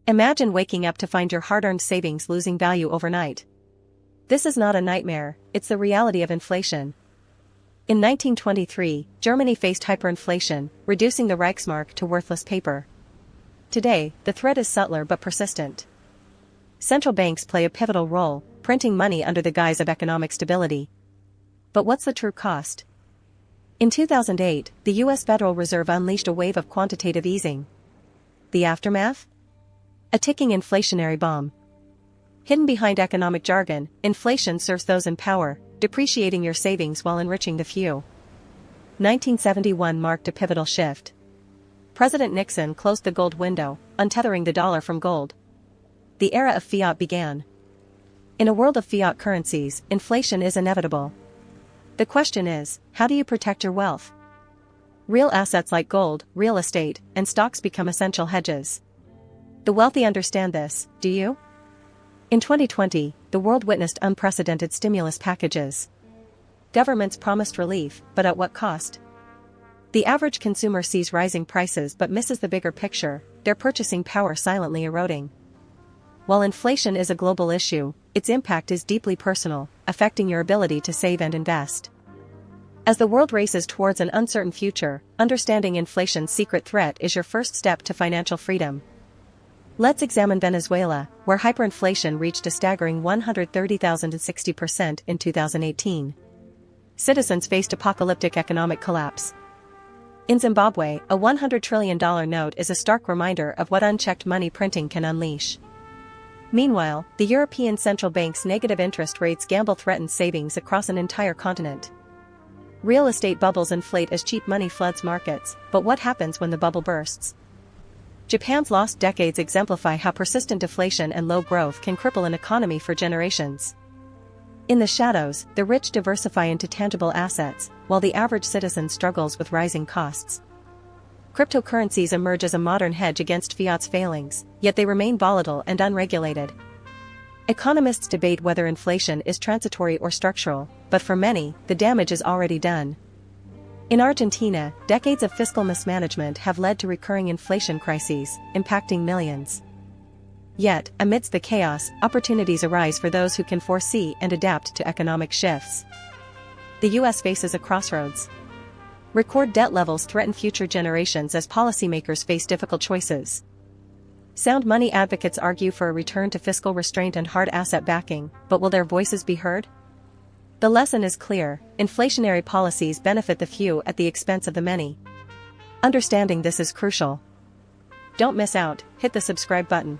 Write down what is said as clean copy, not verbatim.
Imagine waking up to find your hard-earned savings losing value overnight. This is not a nightmare, it's the reality of inflation. In 1923, Germany faced hyperinflation, reducing the Reichsmark to worthless paper. Today, the threat is subtler but persistent. Central banks play a pivotal role, printing money under the guise of economic stability. But what's the true cost? In 2008, the U.S. Federal Reserve unleashed a wave of quantitative easing. The aftermath? A ticking inflationary bomb. Hidden behind economic jargon, inflation serves those in power, depreciating your savings while enriching the few. 1971 marked a pivotal shift. President Nixon closed the gold window, untethering the dollar from gold. The era of fiat began. In a world of fiat currencies, inflation is inevitable. The question is, how do you protect your wealth? Real assets like gold, real estate, and stocks become essential hedges. The wealthy understand this, do you? In 2020, the world witnessed unprecedented stimulus packages. Governments promised relief, but at what cost? The average consumer sees rising prices but misses the bigger picture, their purchasing power silently eroding. While inflation is a global issue, its impact is deeply personal, affecting your ability to save and invest. As the world races towards an uncertain future, understanding inflation's secret threat is your first step to financial freedom. Let's examine Venezuela, where hyperinflation reached a staggering 130,060% in 2018. Citizens faced apocalyptic economic collapse. In Zimbabwe, a $100 trillion note is a stark reminder of what unchecked money printing can unleash. Meanwhile, the European Central Bank's negative interest rates gamble threatens savings across an entire continent. Real estate bubbles inflate as cheap money floods markets, but what happens when the bubble bursts? Japan's lost decades exemplify how persistent deflation and low growth can cripple an economy for generations. In the shadows, the rich diversify into tangible assets, while the average citizen struggles with rising costs. Cryptocurrencies emerge as a modern hedge against fiat's failings, yet they remain volatile and unregulated. Economists debate whether inflation is transitory or structural, but for many, the damage is already done. In Argentina, decades of fiscal mismanagement have led to recurring inflation crises, impacting millions. Yet, amidst the chaos, opportunities arise for those who can foresee and adapt to economic shifts. The U.S. faces a crossroads. Record debt levels threaten future generations as policymakers face difficult choices. Sound money advocates argue for a return to fiscal restraint and hard asset backing, but will their voices be heard? The lesson is clear: inflationary policies benefit the few at the expense of the many. Understanding this is crucial. Don't miss out, hit the subscribe button.